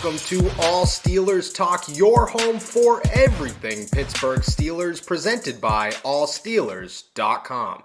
welcome to All Steelers Talk, your home for everything Pittsburgh Steelers, presented by allsteelers.com.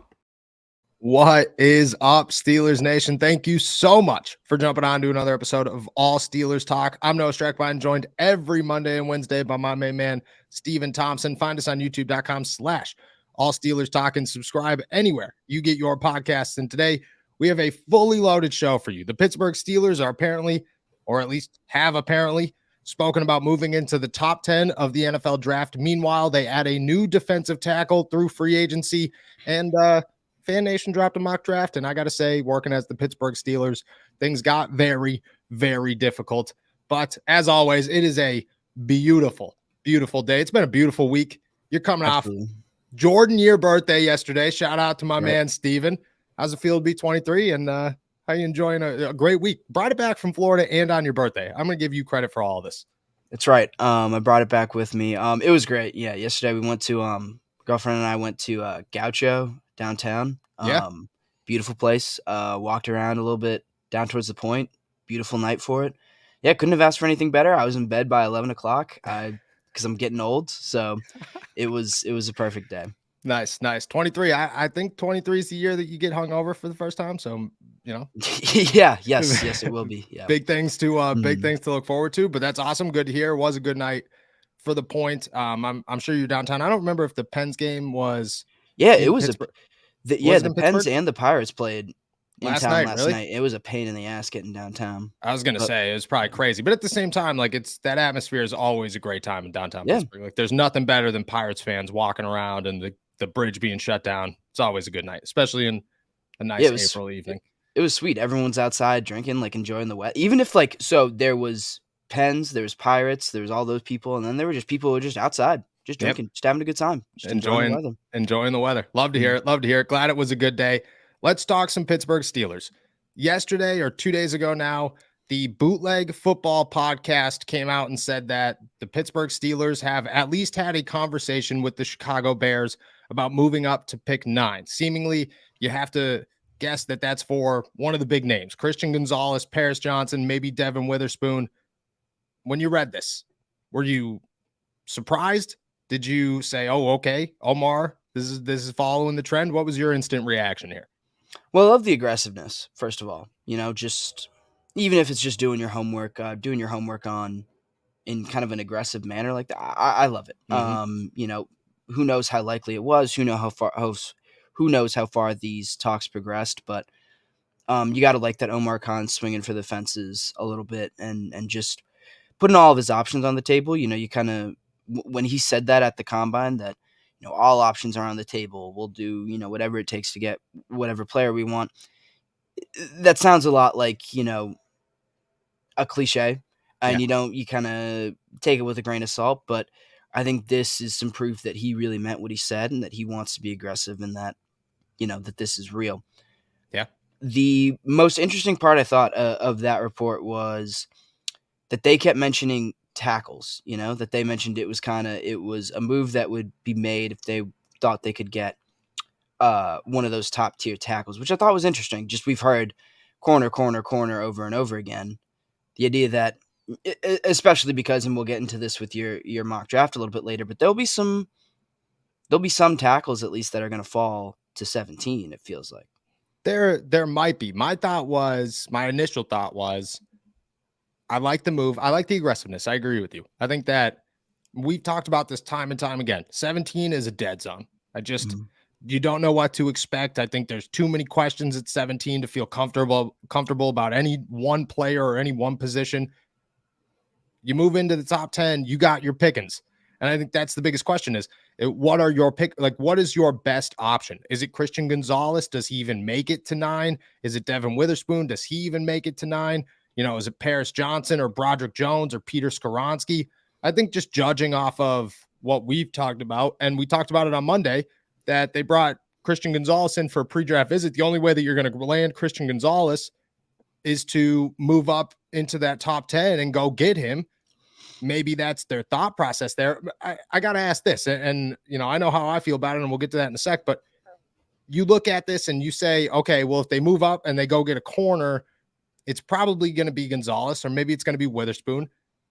What is up, Steelers Nation? Thank you so much for jumping on to another episode of All Steelers Talk. I'm Noah Strackbein, joined every Monday and Wednesday by my main man, Steven Thompson. Find us on youtube.com/All Steelers Talk and subscribe anywhere you get your podcasts. And today we have a fully loaded show for you. The Pittsburgh Steelers are apparently, or at least have apparently, spoken about moving into the top 10 of the NFL draft. Meanwhile, they add a new defensive tackle through free agency, and Fan Nation dropped a mock draft. And I got to say, working as the Pittsburgh Steelers, things got very, very difficult. But as always, it is a beautiful, beautiful day. It's been a beautiful week. You're coming off Jordan year birthday yesterday. Shout out to my man, Steven. How's it feel to be 23? And how you enjoying a great week? Brought it back from Florida and on your birthday. I'm going to give you credit for all of this. That's right. I brought it back with me. It was great. Yeah. Yesterday we went to, girlfriend and I went to Gaucho downtown. Beautiful place. Walked around a little bit down towards the point. Beautiful night for it. Yeah. Couldn't have asked for anything better. I was in bed by 11 o'clock because I'm getting old. So it was a perfect day. Nice. 23. I think 23 is the year that you get hungover for the first time. So, you know. Yes, it will be. Yeah. Big things to look forward to, but that's awesome. Good to hear. It was a good night for the point. I'm sure you're downtown. I don't remember if the Pens game was. Yeah, it was Pittsburgh. The Pens and the Pirates played in last town night. Last really? night. It was a pain in the ass getting downtown. I was gonna say it was probably crazy, but at the same time, like it's that atmosphere is always a great time in downtown Pittsburgh. Like there's nothing better than Pirates fans walking around and the bridge being shut down. It's always a good night, especially in a nice April evening. It was sweet. Everyone's outside drinking, like enjoying the weather. Even if there was Pens, there was Pirates, there was all those people, and then there were just people who were just outside, just drinking, just having a good time, just enjoying the weather. Love to hear it. Glad it was a good day. Let's talk some Pittsburgh Steelers. Yesterday or 2 days ago now, the Bootleg Football podcast came out and said that the Pittsburgh Steelers have at least had a conversation with the Chicago Bears about moving up to pick 9. Seemingly, you have to guess that that's for one of the big names, Christian Gonzalez, Paris Johnson, maybe Devin Witherspoon. When you read this, were you surprised? Did you say, oh, okay, Omar, this is following the trend? What was your instant reaction here? Well, I love the aggressiveness, first of all. You know, just even if it's just doing your homework on in kind of an aggressive manner like that, I love it. Mm-hmm. You know, who knows how likely it was? Who knows how far these talks progressed? But you got to like that Omar Khan swinging for the fences a little bit and just putting all of his options on the table. You know, you kind of when he said that at the combine that, you know, all options are on the table. We'll do, you know, whatever it takes to get whatever player we want. That sounds a lot like, you know, a cliche, and you kind of take it with a grain of salt. But I think this is some proof that he really meant what he said and that he wants to be aggressive and that, you know, that this is real. Yeah. The most interesting part I thought of that report was that they kept mentioning tackles, you know, that they mentioned it was a move that would be made if they thought they could get one of those top tier tackles, which I thought was interesting. Just we've heard corner over and over again. The idea that, especially because, and we'll get into this with your mock draft a little bit later, but there'll be some tackles at least that are going to fall to 17. It feels like there might be. My initial thought was, I like the move. I like the aggressiveness. I agree with you. I think that we've talked about this time and time again. 17 is a dead zone. You don't know what to expect. I think there's too many questions at 17 to feel comfortable about any one player or any one position. You move into the top 10, you got your pickings. And I think that's the biggest question is, what are your pick? Like, what is your best option? Is it Christian Gonzalez? Does he even make it to 9? Is it Devin Witherspoon? Does he even make it to 9? You know, is it Paris Johnson or Broderick Jones or Peter Skoronski? I think just judging off of what we've talked about, and we talked about it on Monday, that they brought Christian Gonzalez in for a pre-draft visit. The only way that you're going to land Christian Gonzalez is to move up into that top 10 and go get him. Maybe that's their thought process there. I got to ask this, and, you know, I know how I feel about it, and we'll get to that in a sec, but you look at this and you say, okay, well, if they move up and they go get a corner, it's probably going to be Gonzalez, or maybe it's going to be Witherspoon.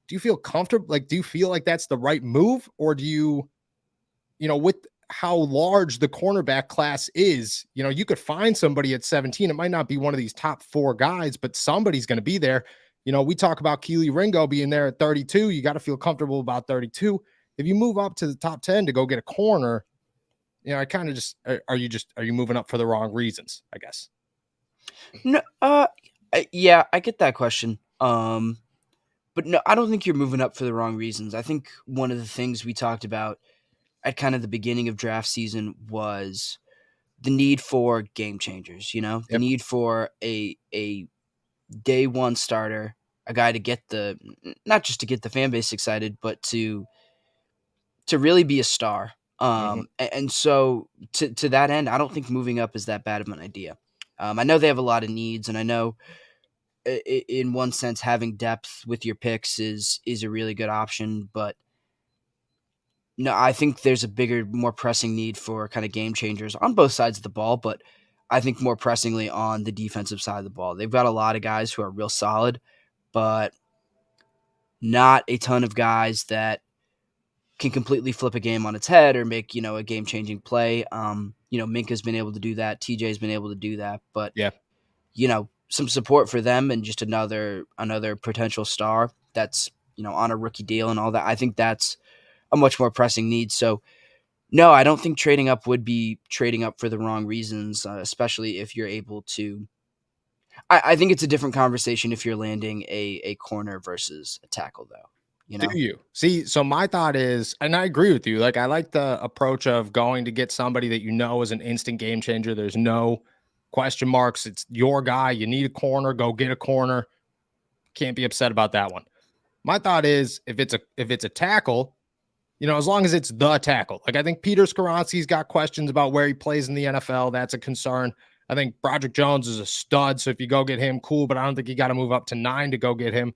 do you feel comfortable? Like, do you feel like that's the right move, or do you, with how large the cornerback class is, you could find somebody at 17. It might not be one of these top 4 guys, but somebody's going to be there. We talk about Keely Ringo being there at 32. You got to feel comfortable about 32. If you move up to the top 10 to go get a corner, I kind of just, are you moving up for the wrong reasons, I guess? No, yeah, I get that question. But no, I don't think you're moving up for the wrong reasons. I think one of the things we talked about at kind of the beginning of draft season was the need for game changers, the Yep. need for a day one starter, a guy to get not just to get the fan base excited, but to really be a star. Mm-hmm. And so to that end, I don't think moving up is that bad of an idea. I know they have a lot of needs, and I know in one sense having depth with your picks is a really good option, but no, I think there's a bigger, more pressing need for kind of game changers on both sides of the ball, but I think more pressingly on the defensive side of the ball. They've got a lot of guys who are real solid, but not a ton of guys that can completely flip a game on its head or make, a game-changing play. Minka's been able to do that. TJ's been able to do that, but Yeah. Some support for them and just another potential star that's, on a rookie deal and all that. I think that's a much more pressing need. So no, I don't think trading up would be trading up for the wrong reasons, especially if you're able to. I think it's a different conversation if you're landing a corner versus a tackle, though. Do you see? So my thought is, and I agree with you. Like, I like the approach of going to get somebody that is an instant game changer. There's no question marks. It's your guy. You need a corner. Go get a corner. Can't be upset about that one. My thought is, if it's a tackle, as long as it's the tackle. Like, I think Peter Skoronski's got questions about where he plays in the NFL. That's a concern. I think Broderick Jones is a stud. So if you go get him, cool. But I don't think you got to move up to 9 to go get him.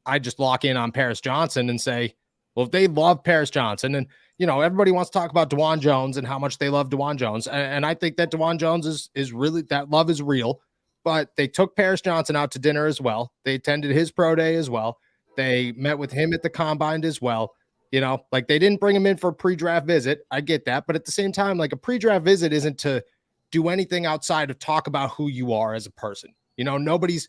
I just lock in on Paris Johnson and say, well, if they love Paris Johnson, and everybody wants to talk about DeJuan Jones and how much they love DeJuan Jones, and I think that DeJuan Jones is really, that love is real. But they took Paris Johnson out to dinner as well. They attended his pro day as well. They met with him at the combine as well. Like, they didn't bring him in for a pre-draft visit. I get that, but at the same time, like, a pre-draft visit isn't to do anything outside of talk about who you are as a person. Nobody's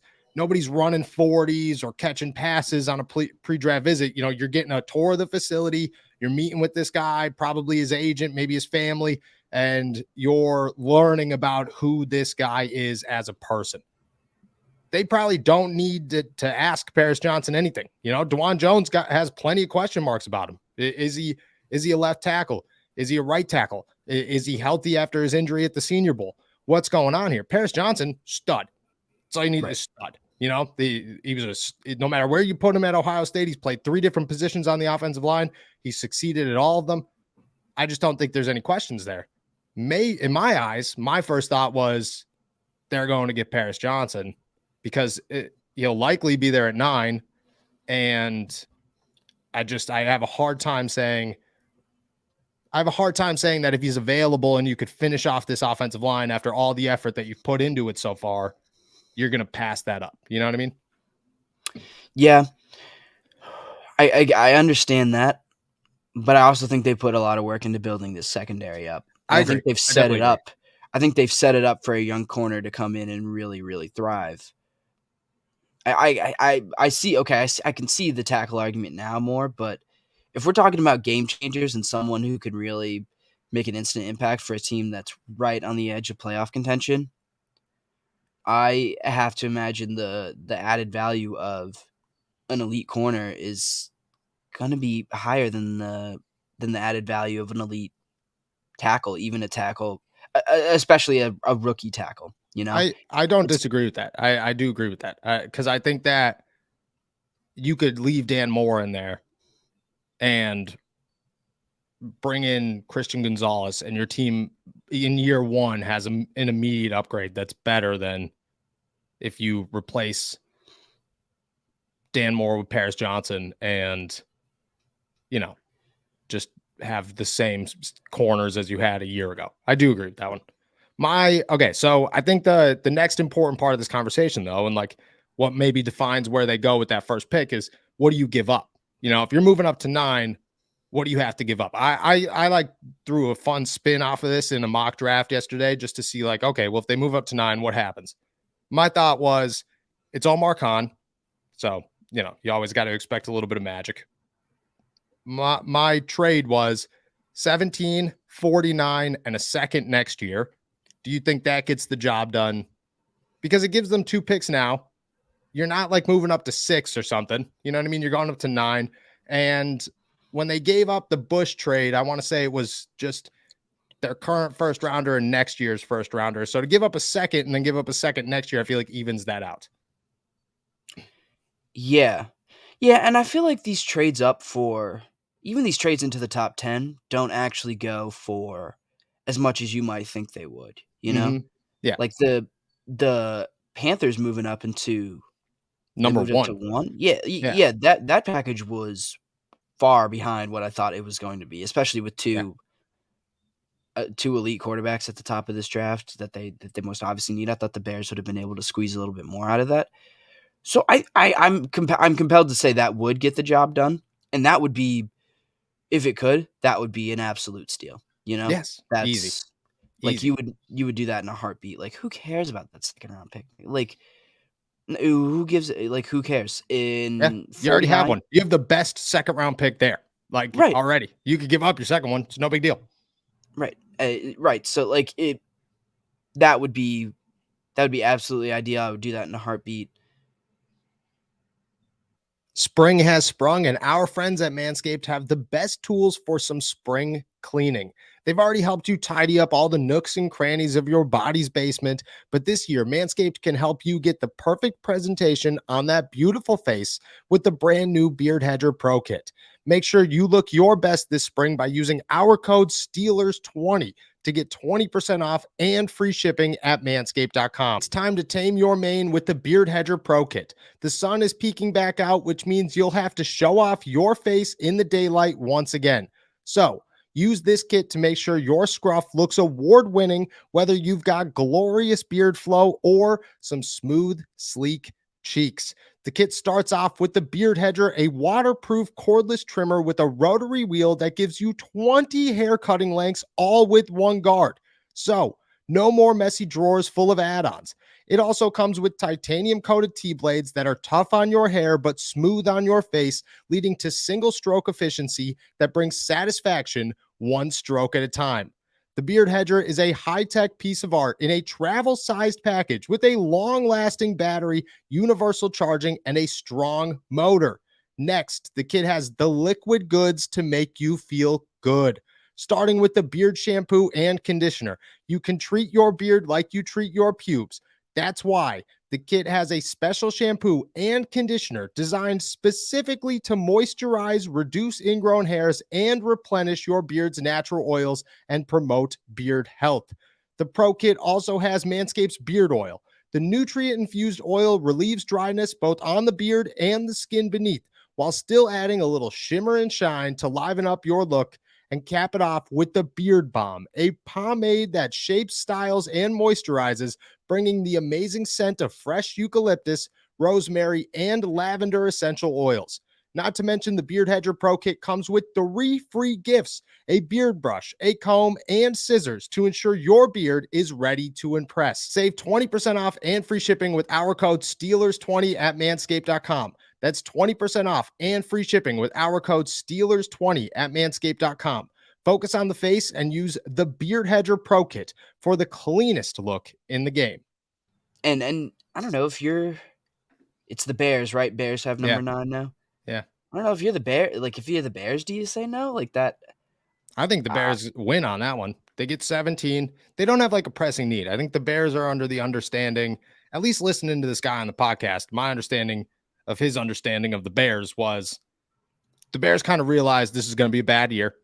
running 40s or catching passes on a pre-draft visit. You're getting a tour of the facility. You're meeting with this guy, probably his agent, maybe his family, and you're learning about who this guy is as a person. They probably don't need to ask Paris Johnson anything. DeJuan Jones has plenty of question marks about him. Is he a left tackle? Is he a right tackle? Is he healthy after his injury at the Senior Bowl? What's going on here? Paris Johnson, stud. That's all you need is stud. He was no matter where you put him at Ohio State, he's played 3 different positions on the offensive line. He's succeeded at all of them. I just don't think there's any questions there. In my eyes, my first thought was they're going to get Paris Johnson because he'll likely be there at 9. And I have a hard time saying that if he's available and you could finish off this offensive line after all the effort that you've put into it so far, you're going to pass that up. You know what I mean? Yeah. I understand that, but I also think they put a lot of work into building this secondary up. I think they've set it up. I think they've set it up for a young corner to come in and really, really thrive. I see. Okay, I can see the tackle argument now more, but if we're talking about game changers and someone who could really make an instant impact for a team that's right on the edge of playoff contention, I have to imagine the added value of an elite corner is going to be higher than the added value of an elite tackle, even a tackle, especially a rookie tackle. I don't disagree with that. I do agree with that because I think that you could leave Dan Moore in there and bring in Christian Gonzalez, and your team in year 1 has an immediate upgrade that's better than if you replace Dan Moore with Paris Johnson and, just have the same corners as you had a year ago. I do agree with that one. So I think the next important part of this conversation, though, and like what maybe defines where they go with that first pick is, what do you give up? If you're moving up to 9, what do you have to give up? I like threw a fun spin off of this in a mock draft yesterday just to see like, okay, well, if they move up to 9, what happens? My thought was it's all Marcon. So, you always got to expect a little bit of magic. My trade was 17, 49, and a second next year. Do you think that gets the job done? Because it gives them 2 picks now. You're not like moving up to 6 or something. You know what I mean? You're going up to 9. And when they gave up the Bush trade, I want to say it was just their current first rounder and next year's first rounder. So to give up a second and then give up a second next year, I feel like evens that out. Yeah. Yeah, and I feel like these trades even these trades into the top 10 don't actually go for as much as you might think they would, Mm-hmm. Yeah. Like the Panthers moving up into Number moved up to 1. 1. Yeah, that package was far behind what I thought it was going to be, especially with two elite quarterbacks at the top of this draft that they most obviously need. I thought the Bears would have been able to squeeze a little bit more out of that. So I'm compelled to say that would get the job done, and that would be, if it could, that would be an absolute steal. Yes. That's Easy. like Easy. you would do that in a heartbeat. Like, who cares about that second round pick? Like, who gives? Like, who cares? You already 49? have one. You have the best second round pick there. Like, Right. already. You could give up your second one. It's no big deal. Right. So like that would be absolutely ideal. I would do that in a heartbeat. Spring has sprung, and our friends at Manscaped have the best tools for some spring cleaning. They've already helped you tidy up all the nooks and crannies of your body's basement, but this year, Manscaped can help you get the perfect presentation on that beautiful face with the brand new Beard Hedger Pro Kit. Make sure you look your best this spring by using our code STEELERS20 to get 20% off and free shipping at manscaped.com. It's time to tame your mane with the Beard Hedger Pro Kit. The sun is peeking back out, which means you'll have to show off your face in the daylight once again. So, use this kit to make sure your scruff looks award-winning, whether you've got glorious beard flow or some smooth, sleek cheeks. The kit starts off with the Beard Hedger, a waterproof cordless trimmer with a rotary wheel that gives you 20 hair cutting lengths, all with one guard. So, no more messy drawers full of add-ons. It also comes with titanium-coated T-blades that are tough on your hair but smooth on your face, leading to single-stroke efficiency that brings satisfaction one stroke at a time. The Beard Hedger is a high-tech piece of art in a travel-sized package with a long-lasting battery, universal charging, and a strong motor. Next, the kit has the liquid goods to make you feel good. Starting with the beard shampoo and conditioner, you can treat your beard like you treat your pubes. That's why the kit has a special shampoo and conditioner designed specifically to moisturize, reduce ingrown hairs, and replenish your beard's natural oils and promote beard health. The Pro Kit also has Manscaped's beard oil. The nutrient-infused oil relieves dryness both on the beard and the skin beneath, while still adding a little shimmer and shine to liven up your look. And cap it off with the Beard Balm, a pomade that shapes, styles, and moisturizes, bringing the amazing scent of fresh eucalyptus, rosemary, and lavender essential oils. Not to mention, the Beard Hedger Pro Kit comes with 3 free gifts: a beard brush, a comb, and scissors to ensure your beard is ready to impress. Save 20% off and free shipping with our code STEELERS20 at manscaped.com. That's 20% off and free shipping with our code STEELERS20 at manscaped.com. Focus on the face and use the Beard Hedger Pro Kit for the cleanest look in the game. And I don't know if it's the Bears, right? Bears have number 9 now. Yeah. I don't know if you're the if you're the Bears, do you say no? Like that? I think the Bears win on that one. They get 17. They don't have like a pressing need. I think the Bears are under the understanding, at least listening to this guy on the podcast, my understanding of his understanding of the Bears was the Bears kind of realized this is going to be a bad year.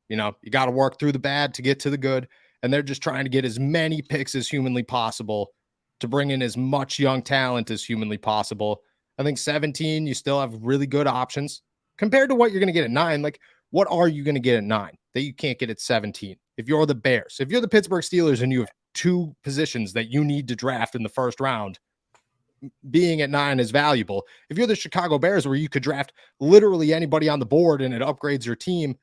You got to work through the bad to get to the good. And they're just trying to get as many picks as humanly possible to bring in as much young talent as humanly possible. I think 17, you still have really good options compared to what you're going to get at 9. Like, what are you going to get at 9 that you can't get at 17? If you're the Bears, if you're the Pittsburgh Steelers and you have 2 positions that you need to draft in the first round, being at 9 is valuable. If you're the Chicago Bears, where you could draft literally anybody on the board and it upgrades your team,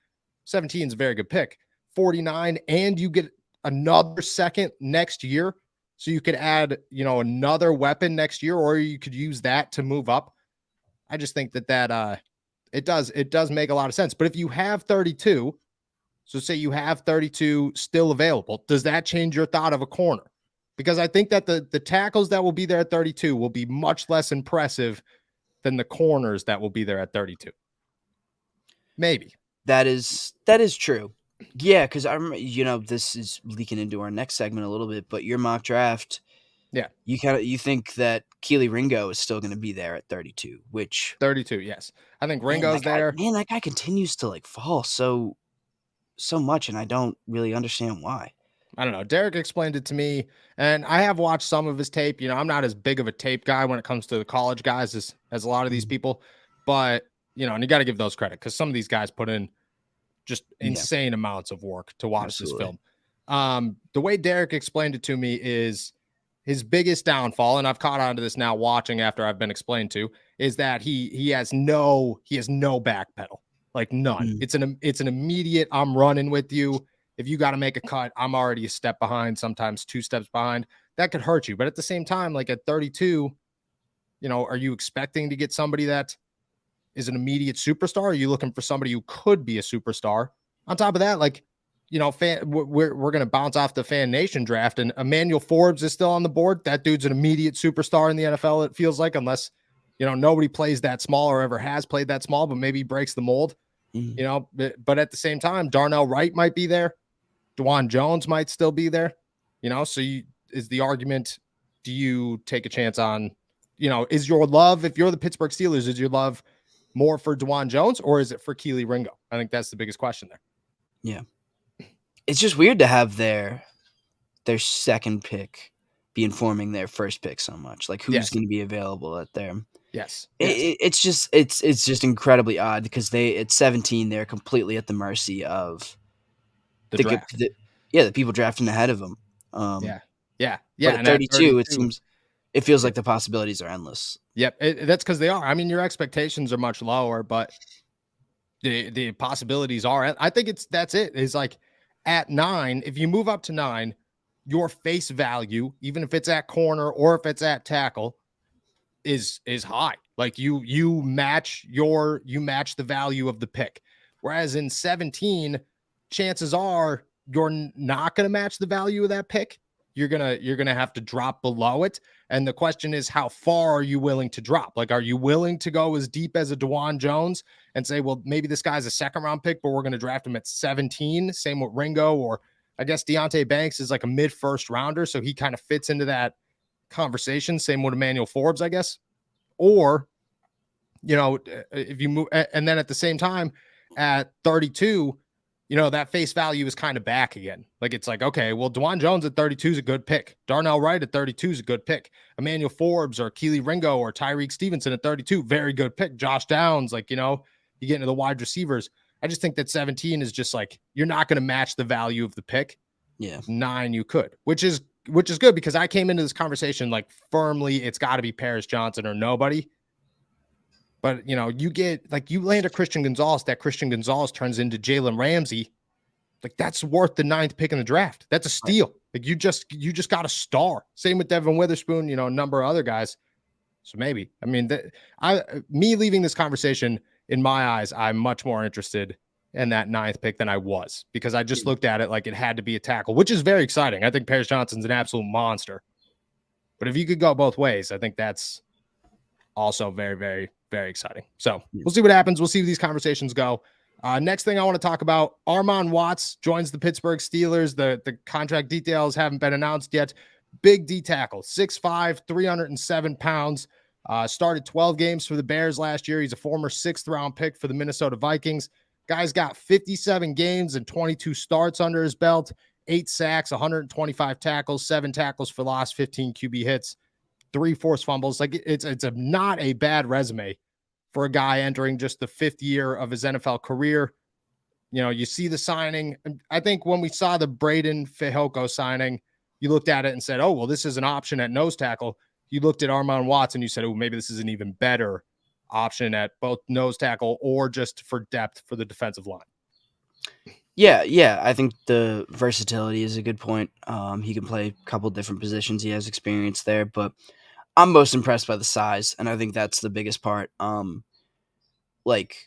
17 is a very good pick. 49, and you get another second next year. So you could add, another weapon next year, or you could use that to move up. I just think that it does make a lot of sense. But if you have 32, so say you have 32 still available, does that change your thought of a corner? Because I think that the tackles that will be there at 32 will be much less impressive than the corners that will be there at 32. Maybe. That is true. Yeah, because I'm, this is leaking into our next segment a little bit, but your mock draft, yeah, you think that Keely Ringo is still going to be there at 32, which 32, yes, I think Ringo's there. That guy continues to like fall so much, and I don't really understand why. I don't know. Derek explained it to me, and I have watched some of his tape. I'm not as big of a tape guy when it comes to the college guys as a lot of these people, but and you got to give those credit, because some of these guys put in just insane amounts of work to watch this film. The way Derek explained it to me is his biggest downfall, and I've caught on to this now watching after I've been explained to, is that he has no back pedal, like none. It's an immediate, I'm running with you. If you got to make a cut, I'm already a step behind, sometimes 2 steps behind. That could hurt you. But at the same time, like at 32, are you expecting to get somebody that is an immediate superstar? Or are you looking for somebody who could be a superstar? On top of that, like, we're going to bounce off the Fan Nation draft, and Emmanuel Forbes is still on the board. That dude's an immediate superstar in the NFL, it feels like, unless, nobody plays that small or ever has played that small, but maybe breaks the mold, but at the same time, Darnell Wright might be there. DeJuan Jones might still be there, so is the argument, do you take a chance on, is your love, if you're the Pittsburgh Steelers, is your love more for DeJuan Jones, or is it for Keely Ringo? I think that's the biggest question there. Yeah. It's just weird to have their second pick be informing their first pick so much. Like, who's going to be available at their... Yes. It's just incredibly odd, because at 17, they're completely at the mercy of the draft. The people drafting ahead of them. Yeah. But at 32, it feels like the possibilities are endless. Yep, that's because they are. I mean, your expectations are much lower, but the possibilities are. I think that's it. It's like at 9, if you move up to 9, your face value, even if it's at corner or if it's at tackle, is high. Like you match the value of the pick. Whereas in 17, chances are you're not going to match the value of that pick. You're going to have to drop below it. And the question is, how far are you willing to drop? Like, are you willing to go as deep as a DeJuan Jones and say, well, maybe this guy's a 2nd round pick, but we're going to draft him at 17. Same with Ringo, or I guess Deonte Banks is like a mid 1st rounder. So he kind of fits into that conversation. Same with Emmanuel Forbes, I guess. Or, if you move, and then at the same time at 32, that face value is kind of back again. Like, it's like, okay, well, DeJuan Jones at 32 is a good pick. Darnell Wright at 32 is a good pick. Emmanuel Forbes or Keely Ringo or Tyreek Stevenson at 32, very good pick. Josh Downs, like, you get into the wide receivers. I just think that 17 is just like, you're not going to match the value of the pick. Yeah. 9, you could, which is good, because I came into this conversation like firmly, it's got to be Paris Johnson or nobody. But, you land a Christian Gonzalez, that Christian Gonzalez turns into Jalen Ramsey. Like, that's worth the 9th pick in the draft. That's a steal. Like, you just got a star. Same with Devin Witherspoon, a number of other guys. So maybe, I mean, me leaving this conversation, in my eyes, I'm much more interested in that 9th pick than I was, because I just looked at it like it had to be a tackle, which is very exciting. I think Paris Johnson's an absolute monster. But if you could go both ways, I think that's also very, very, very exciting. So we'll see what happens. We'll see where these conversations go. Next thing I want to talk about, Armon Watts joins the Pittsburgh Steelers. The contract details haven't been announced yet. Big D tackle, 6'5", 307 pounds. Started 12 games for the Bears last year. He's a former 6th round pick for the Minnesota Vikings. Guy's got 57 games and 22 starts under his belt, 8 sacks, 125 tackles, 7 tackles for loss, 15 QB hits, 3 forced fumbles. Like, it's not a bad resume for a guy entering just the 5th year of his NFL career. You see the signing. I think when we saw the Braden Fehoko signing, you looked at it and said, oh, well, this is an option at nose tackle. you looked at Armon Watts and you said, oh, maybe this is an even better option at both nose tackle or just for depth for the defensive line. Yeah. I think the versatility is a good point. He can play a couple different positions. He has experience there, but I'm most impressed by the size, and I think that's the biggest part. Like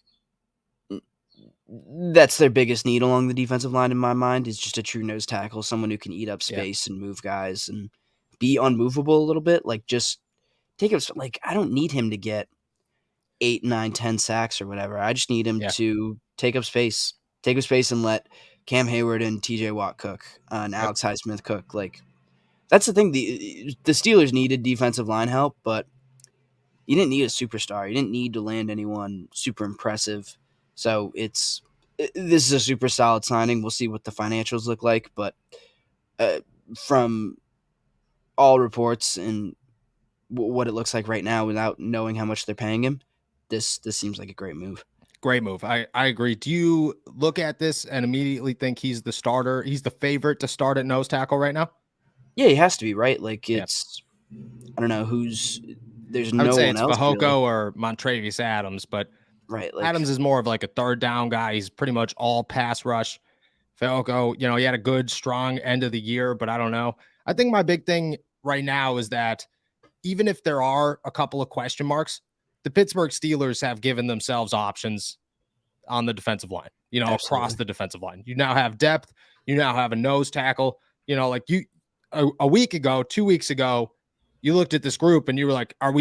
that's their biggest need along the defensive line in my mind is just a true nose tackle, someone who can eat up space and move guys and be unmovable a little bit. Like just take up. Like I don't need him to get 8, 9, 10 sacks or whatever. I just need him to take up space, and let Cam Hayward and TJ Watt cook and Alex Highsmith cook. Like that's the thing. The Steelers needed defensive line help, but you didn't need a superstar. You didn't need to land anyone super impressive. So this is a super solid signing. We'll see what the financials look like, but from all reports and what it looks like right now, without knowing how much they're paying him, this seems like a great move. Great move. I agree. Do you look at this and immediately think he's the starter? He's the favorite to start at nose tackle right now? Yeah, he has to be, right? Like it's, I don't know there's no one else. Fehoko really. or Montrevious Adams, but right, like, Adams is more of like a third down guy. He's pretty much all pass rush. Fehoko, he had a good, strong end of the year, but I don't know. I think my big thing right now is that even if there are a couple of question marks, the Pittsburgh Steelers have given themselves options on the defensive line, across the defensive line. You now have depth. You now have a nose tackle. Like a week ago, 2 weeks ago, you looked at this group and you were like, are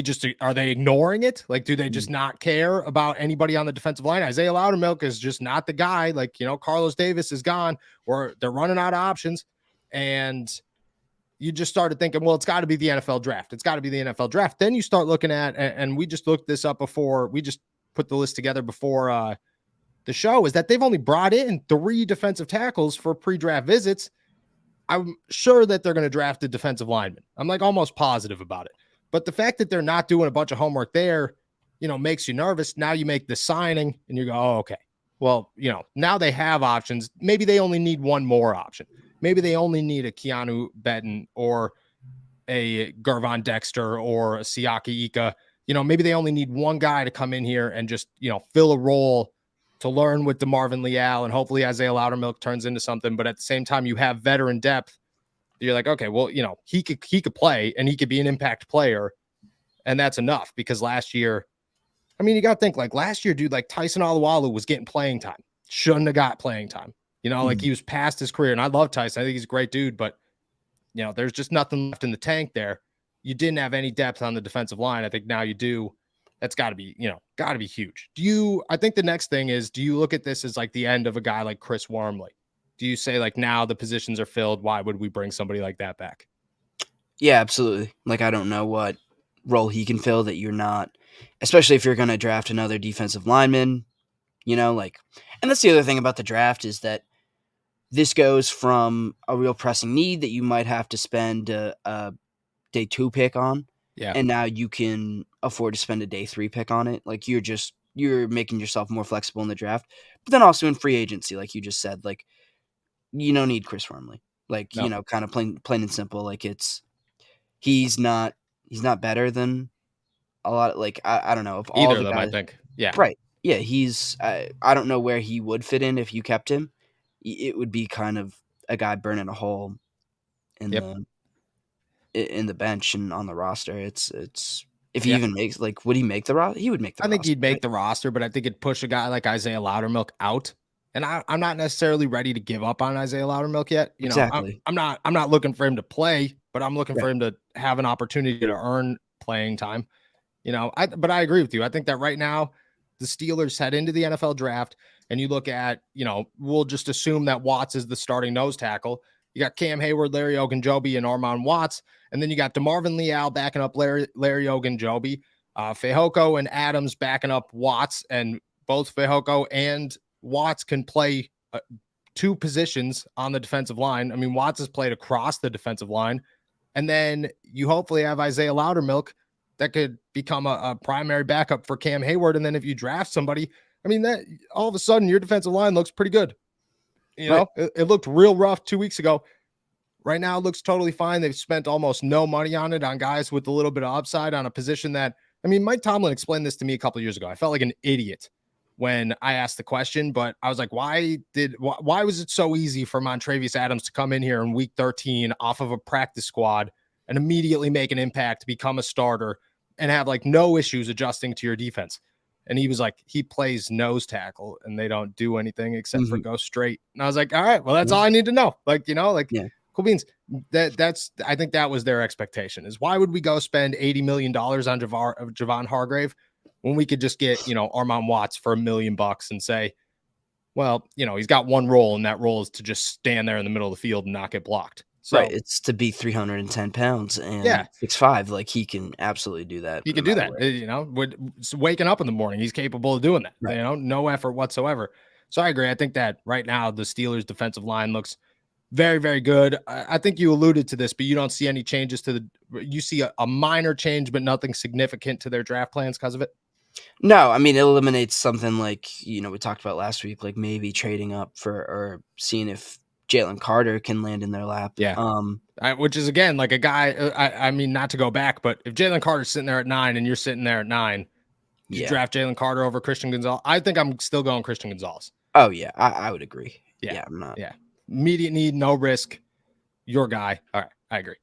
they ignoring it? Like, do they just not care about anybody on the defensive line? Isaiah Loudermilk is just not the guy. Like, Carlos Davis is gone, or they're running out of options. And you just started thinking, well, it's got to be the NFL draft. It's got to be the NFL draft. Then you start looking at, and we just looked this up before, we just put the list together before the show, is that they've only brought in 3 defensive tackles for pre-draft visits. I'm sure that they're going to draft a defensive lineman. I'm like almost positive about it. But the fact that they're not doing a bunch of homework there, makes you nervous. Now you make the signing and you go, oh, okay. Well, now they have options. Maybe they only need one more option. Maybe they only need a Keanu Benton or a Gervon Dexter or a Siaki Ika. Maybe they only need one guy to come in here and just, fill a role to learn with DeMarvin Leal, and hopefully Isaiah Loudermilk turns into something. But at the same time, you have veteran depth. You're like, okay, well, he could play and he could be an impact player, and that's enough. Because last year, I mean, you got to think, like last year, dude, like Tyson Alualu was getting playing time. Shouldn't have got playing time. Like he was past his career. And I love Tyson. I think he's a great dude, but there's just nothing left in the tank there. You didn't have any depth on the defensive line. I think now you do. That's got to be, huge. I think the next thing is, do you look at this as like the end of a guy like Chris Wormley? Do you say like, now the positions are filled, why would we bring somebody like that back? Yeah, absolutely. Like, I don't know what role he can fill that you're not, especially if you're going to draft another defensive lineman, and that's the other thing about the draft is that this goes from a real pressing need that you might have to spend a day 2 pick on. Yeah. And now you can afford to spend a day 3 pick on it. Like you're making yourself more flexible in the draft, but then also in free agency, like you just said, like you don't need Chris Wormley. Like, No. Kind of plain and simple. Like he's not better than a lot of, like, I don't know, of all Either the of them, guys. I think. Yeah. Right. Yeah. I don't know where he would fit in if you kept him. It would be kind of a guy burning a hole in the bench and on the roster. It's if he even makes, like, would he make the roster? He would make the roster. I think he'd make the roster, but I think it'd push a guy like Isaiah Loudermilk out. And I'm not necessarily ready to give up on Isaiah Loudermilk yet. Exactly. I'm not looking for him to play, but I'm looking for him to have an opportunity to earn playing time. But I agree with you. I think that right now the Steelers head into the NFL draft and you look at, we'll just assume that Watts is the starting nose tackle. You got Cam Hayward, Larry Ogunjobi, and Armon Watts. And then you got DeMarvin Leal backing up Larry Ogunjobi, Fehoko and Adams backing up Watts, and both Fehoko and Watts can play 2 positions on the defensive line. I mean, Watts has played across the defensive line. And then you hopefully have Isaiah Loudermilk that could become a primary backup for Cam Hayward. And then if you draft somebody, I mean, that all of a sudden your defensive line looks pretty good. It looked real rough 2 weeks ago. right now it looks totally fine. They've spent almost no money on it, on guys with a little bit of upside on a position that, I mean, Mike Tomlin explained this to me a couple of years ago. I felt like an idiot when I asked the question, but I was like, why was it so easy for Montravius Adams to come in here in week 13 off of a practice squad and immediately make an impact, become a starter, and have like no issues adjusting to your defense? And he was like, he plays nose tackle and they don't do anything except for go straight. And I was like, all right, well, that's all I need to know. Like, cool beans. I think that was their expectation, is why would we go spend $80 million on Javon Hargrave when we could just get, Armand Watts for $1 million and say, well, he's got one role, and that role is to just stand there in the middle of the field and not get blocked. So, right. It's to be 310 pounds and 6'5". Like, he can absolutely do that. He can do that. Waking up in the morning, he's capable of doing that. Right. No effort whatsoever. So I agree. I think that right now the Steelers' defensive line looks very, very good. I think you alluded to this, but you don't see any changes you see a minor change, but nothing significant to their draft plans because of it? No, I mean, it eliminates something like, we talked about last week, like maybe trading up or seeing if Jalen Carter can land in their lap. Yeah. Which is, again, like a guy, I mean, not to go back, but if Jalen Carter's sitting there at 9 and you're sitting there at 9, you draft Jalen Carter over Christian Gonzalez. I think I'm still going Christian Gonzalez. Oh, yeah. I would agree. Yeah. I'm not. Yeah. Immediate need, no risk. Your guy. All right. I agree.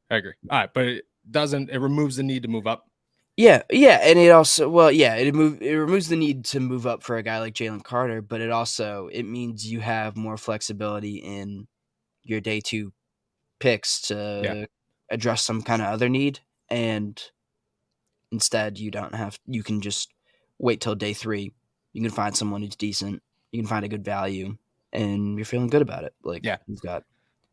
All right. But it removes the need to move up. Yeah. And it also, it removes the need to move up for a guy like Jalen Carter, but it means you have more flexibility in your day 2 picks to address some kind of other need. And instead you can just wait till day 3. You can find someone who's decent. You can find a good value and you're feeling good about it.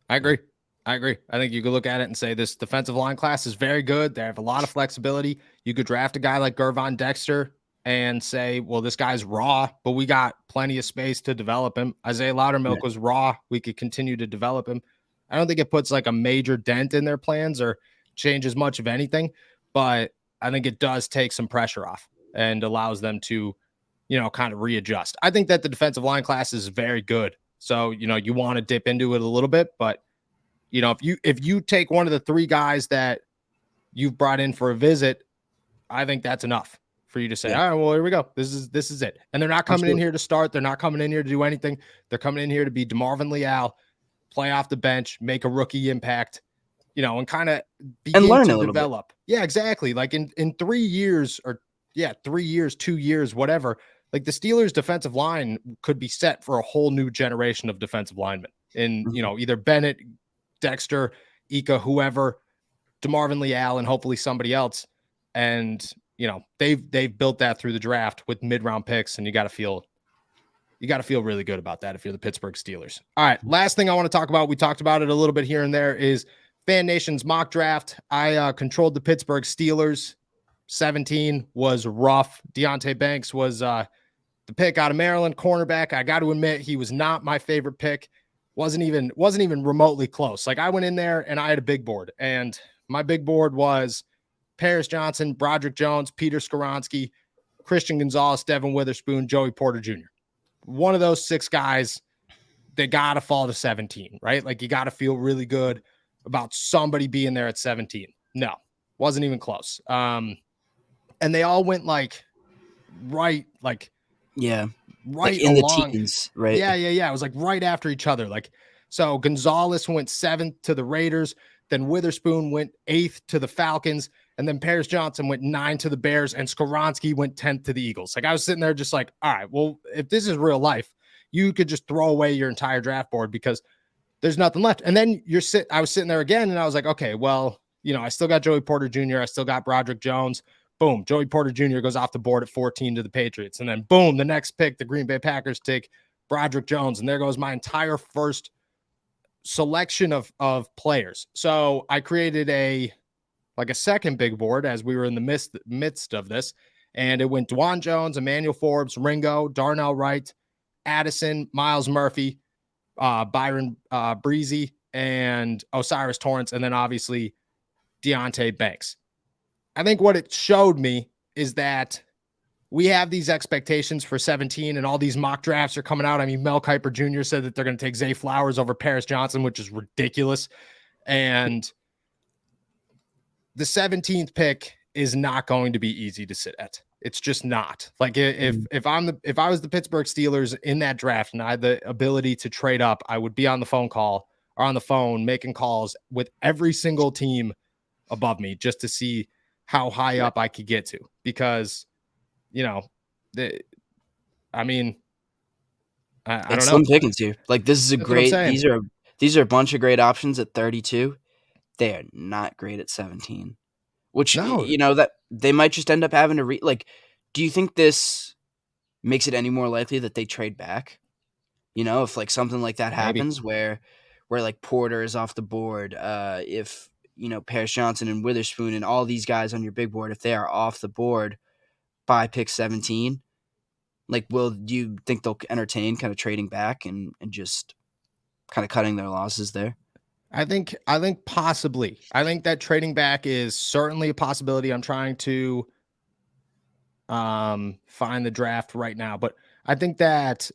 I agree. I think you could look at it and say this defensive line class is very good. They have a lot of flexibility. You could draft a guy like Gervon Dexter and say, well, this guy's raw, but we got plenty of space to develop him. Isaiah Loudermilk was raw. We could continue to develop him. I don't think it puts like a major dent in their plans or changes much of anything, but I think it does take some pressure off and allows them to, kind of readjust. I think that the defensive line class is very good. So, you want to dip into it a little bit, but if you take one of the 3 guys that you've brought in for a visit, I think that's enough for you to say, all right, well, here we go. This is it. And they're not coming in here to start. They're not coming in here to do anything. They're coming in here to be DeMarvin Leal, play off the bench, make a rookie impact, and kind of begin learn to a little develop. Bit. Yeah, exactly. Like in 3 years 3 years, 2 years, whatever, like the Steelers defensive line could be set for a whole new generation of defensive linemen in, either Bennett, Dexter, Ika, whoever, DeMarvin Leal, and hopefully somebody else. And, they've built that through the draft with mid-round picks, and you got to feel really good about that if you're the Pittsburgh Steelers. All right, last thing I want to talk about, we talked about it a little bit here and there, is Fan Nation's mock draft. I controlled the Pittsburgh Steelers. 17 was rough. Deonte Banks was the pick out of Maryland, cornerback. I got to admit, he was not my favorite pick. Wasn't even remotely close. Like, I went in there and I had a big board, and my big board was Paris Johnson, Broderick Jones, Peter Skoronski, Christian Gonzalez, Devin Witherspoon, Joey Porter Jr. One of those 6 guys, they got to fall to 17, right? Like, you got to feel really good about somebody being there at 17. No, wasn't even close. And they all went right in along. The teens, right? Yeah. It was like right after each other. Like, so Gonzalez went 7th to the Raiders, then Witherspoon went 8th to the Falcons, and then Paris Johnson went 9 to the Bears, and Skoronski went 10th to the Eagles. Like, I was sitting there just like, all right, well, if this is real life, you could just throw away your entire draft board because there's nothing left. And then I was sitting there again, and I was like, okay, well, I still got Joey Porter Jr. I still got Broderick Jones. Boom, Joey Porter Jr. goes off the board at 14 to the Patriots. And then boom, the next pick, the Green Bay Packers take Broderick Jones. And there goes my entire first selection of players. So I created a second big board as we were in the midst of this. And it went Dwan Jones, Emmanuel Forbes, Ringo, Darnell Wright, Addison, Miles Murphy, Byron Breezy, and Osiris Torrance. And then obviously Deonte Banks. I think what it showed me is that we have these expectations for 17 and all these mock drafts are coming out. I mean, Mel Kiper Jr. said that they're going to take Zay Flowers over Paris Johnson, which is ridiculous. And the 17th pick is not going to be easy to sit at. It's just not. Like if I was the Pittsburgh Steelers in that draft and I had the ability to trade up, I would be on the phone call or on the phone making calls with every single team above me just to see how high up I could get to. Because, you know, I mean, I It's don't know. slim pickings here. Like this is a That's what I'm great. saying. These are a bunch of great options at 32. They are not great at 17. Which No, that they might just end up having to like. Do you think this makes it any more likely that they trade back? If like something like that maybe. happens, where like Porter is off the board, if Paris Johnson and Witherspoon and all these guys on your big board, if they are off the board by pick 17, like, do you think they'll entertain kind of trading back and just kind of cutting their losses there? I think possibly. I think that trading back is certainly a possibility. I'm trying to find the draft right now, but I think that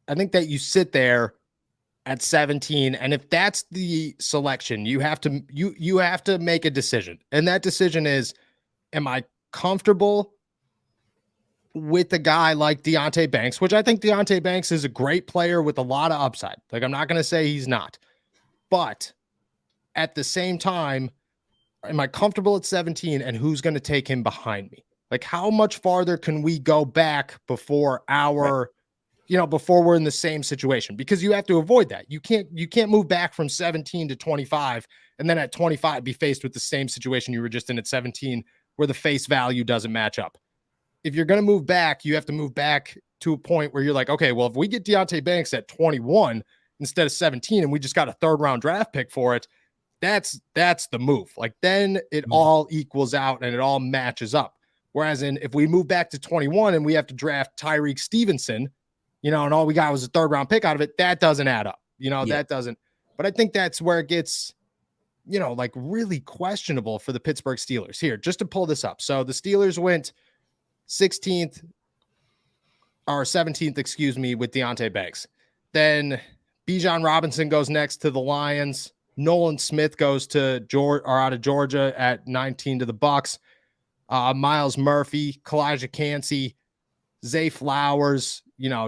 you sit there at 17, and if that's the selection, you have to make a decision. And that decision is, am I comfortable with a guy like Deonte Banks, which I think Deonte Banks is a great player with a lot of upside. Like, I'm not going to say he's not. But at the same time, am I comfortable at 17, and who's going to take him behind me? Like, how much farther can we go back before before we're in the same situation? Because you have to avoid that. You can't move back from 17 to 25 and then at 25 be faced with the same situation you were just in at 17 where the face value doesn't match up. If you're going to move back, you have to move back to a point where you're like, okay, well, if we get Deonte Banks at 21 instead of 17 and we just got a 3rd round draft pick for it, that's the move. Like, then it all equals out and it all matches up. Whereas if we move back to 21 and we have to draft Tyreek Stevenson, and all we got was a 3rd round pick out of it, that doesn't add up. That doesn't. But I think that's where it gets, like really questionable for the Pittsburgh Steelers. Here, just to pull this up. So the Steelers went 16th or 17th, excuse me, with Deonte Banks. Then Bijan Robinson goes next to the Lions. Nolan Smith goes to out of Georgia at 19 to the Bucks. Miles Murphy, Kalijah Cansey, Zay Flowers,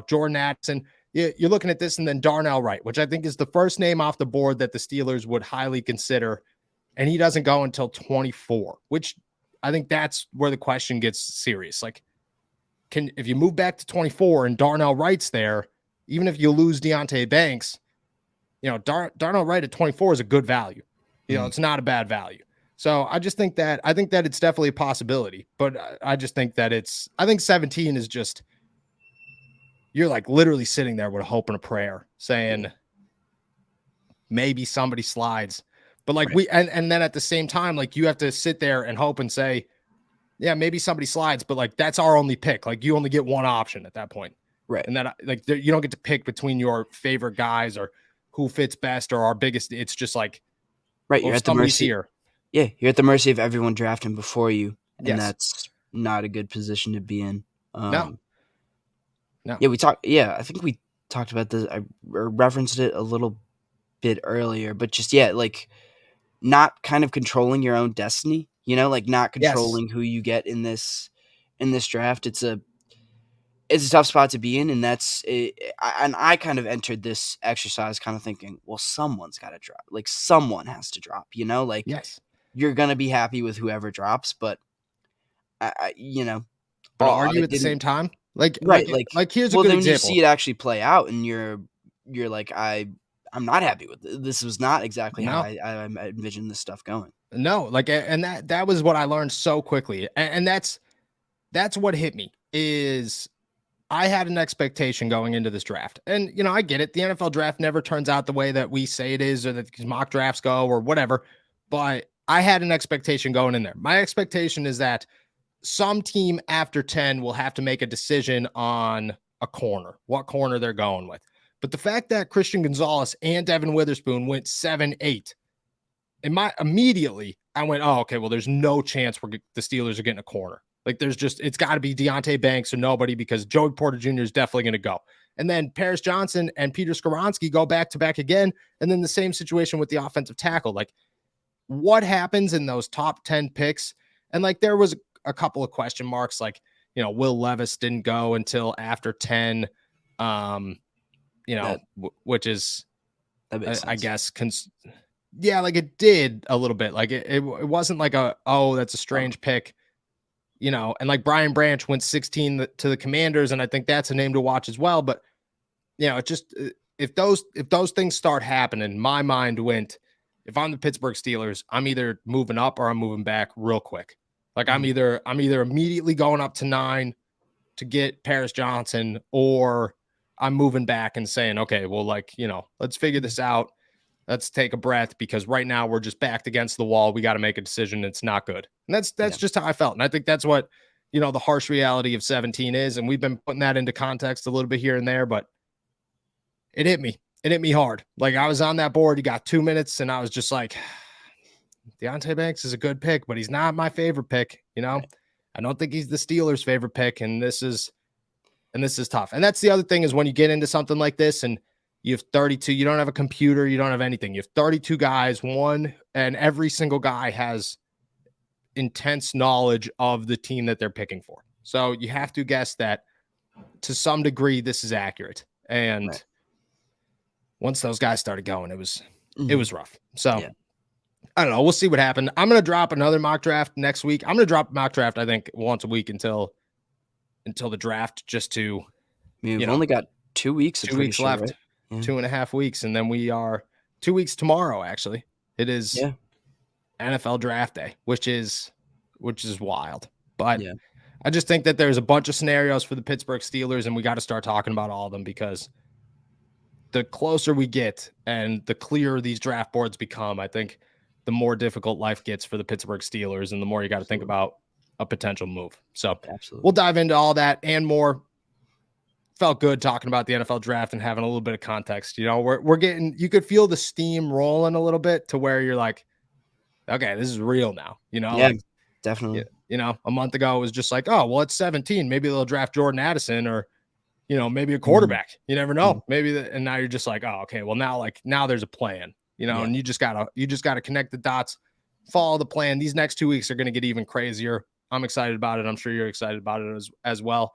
Jordan Addison. You're looking at this, and then Darnell Wright, which I think is the first name off the board that the Steelers would highly consider. And he doesn't go until 24, which I think that's where the question gets serious. Like, if you move back to 24 and Darnell Wright's there, even if you lose Deonte Banks, Darnell Wright at 24 is a good value. It's not a bad value. So I think that it's definitely a possibility, but I just think that I think 17 is just, you're like literally sitting there with a hope and a prayer saying maybe somebody slides, but like and then at the same time, like you have to sit there and hope and say, yeah, maybe somebody slides, but like, that's our only pick. Like, you only get one option at that point. Right. And then like, you don't get to pick between your favorite guys or who fits best or our biggest. It's just like, right. You're at the mercy here. Yeah. You're at the mercy of everyone drafting before you. And that's not a good position to be in. No. Yeah. I think we talked about this. I referenced it a little bit earlier, but just, like not kind of controlling your own destiny, like not controlling who you get in this draft. It's a tough spot to be in. And I kind of entered this exercise kind of thinking, well, someone's got to drop. Like, someone has to drop, like, you're going to be happy with whoever drops, but but are you at the same time? Like, right. Like here's a good then example. You see it actually play out and you're like, I'm not happy with it. This was not exactly how I envisioned this stuff going. No, like, and that was what I learned so quickly. And that's what hit me is I had an expectation going into this draft. And, I get it. The NFL draft never turns out the way that we say it is, or that these mock drafts go or whatever. But I had an expectation going in there. My expectation is that some team after 10 will have to make a decision on a corner, what corner they're going with. But the fact that Christian Gonzalez and Devin Witherspoon went 7-8, immediately I went, oh, okay, well, there's no chance the Steelers are getting a corner. Like, it's got to be Deonte Banks or nobody, because Joey Porter Jr. is definitely going to go. And then Paris Johnson and Peter Skoronski go back to back again. And then the same situation with the offensive tackle. Like, what happens in those top 10 picks? And like, there was a couple of question marks, like, Will Levis didn't go until after 10, which is, I guess, yeah, like it did a little bit. Like it wasn't like that's a strange pick, and like Brian Branch went 16 to the Commanders, and I think that's a name to watch as well. But it just, if those things start happening, my mind went, if I'm the Pittsburgh Steelers, I'm either moving up or I'm moving back real quick. Like I'm either immediately going up to 9 to get Paris Johnson, or I'm moving back and saying, okay, well, like, let's figure this out. Let's take a breath, because right now we're just backed against the wall. We got to make a decision. It's not good. And that's just how I felt. And I think that's what, the harsh reality of 17 is. And we've been putting that into context a little bit here and there, but it hit me. It hit me hard. Like, I was on that board. You got 2 minutes, and I was just like, Deonte Banks is a good pick, but he's not my favorite pick. I don't think he's the Steelers' favorite pick. And this is tough. And that's the other thing, is when you get into something like this and you have 32, you don't have a computer, you don't have anything. You have 32 guys, and every single guy has intense knowledge of the team that they're picking for. So you have to guess that to some degree this is accurate. And once those guys started going, it was rough. So I don't know. We'll see what happened. I'm going to drop another mock draft next week. I'm going to drop mock draft, I think, once a week until the draft, just to, we've only got 2 weeks. 2 weeks left, right? Yeah. 2.5 weeks. And then we are 2 weeks tomorrow. Actually, it is NFL draft day, which is wild. But I just think that there's a bunch of scenarios for the Pittsburgh Steelers, and we got to start talking about all of them, because the closer we get and the clearer these draft boards become, I think the more difficult life gets for the Pittsburgh Steelers, and the more you got to think about a potential move. So we'll dive into all that and more. Felt good talking about the NFL draft and having a little bit of context. We're getting, you could feel the steam rolling a little bit, to where you're like, okay, this is real now. Definitely. A month ago it was just like, oh, well, it's 17. Maybe they'll draft Jordan Addison, or, maybe a quarterback. You never know. Maybe and now you're just like, oh, okay, well, now there's a plan, and you just gotta connect the dots, follow the plan. These next 2 weeks are going to get even crazier. I'm excited about it. I'm sure you're excited about it as well.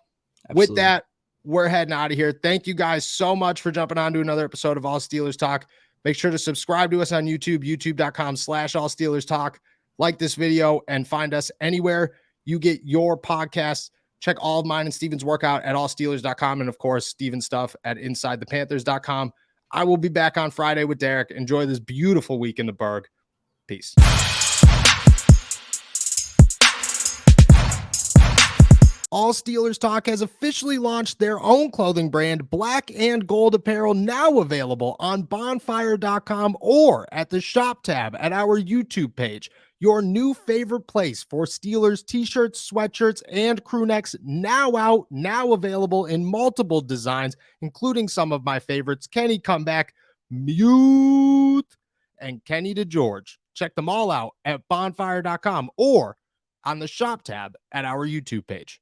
Absolutely. With that, we're heading out of here. Thank you guys so much for jumping on to another episode of All Steelers Talk. Make sure to subscribe to us on YouTube, youtube.com/All Steelers Talk. Like this video and find us anywhere you get your podcasts. Check all of mine and Steven's workout at allsteelers.com. And of course, Steven's stuff at insidethepanthers.com. I will be back on Friday with Derek. Enjoy this beautiful week in the Berg. Peace. All Steelers Talk has officially launched their own clothing brand, Black and Gold Apparel, now available on bonfire.com or at the shop tab at our YouTube page. Your new favorite place for Steelers t-shirts, sweatshirts, and crew necks, now out, now available in multiple designs, including some of my favorites, Kenny Comeback, Mute, and Kenny DeGeorge. Check them all out at bonfire.com or on the shop tab at our YouTube page.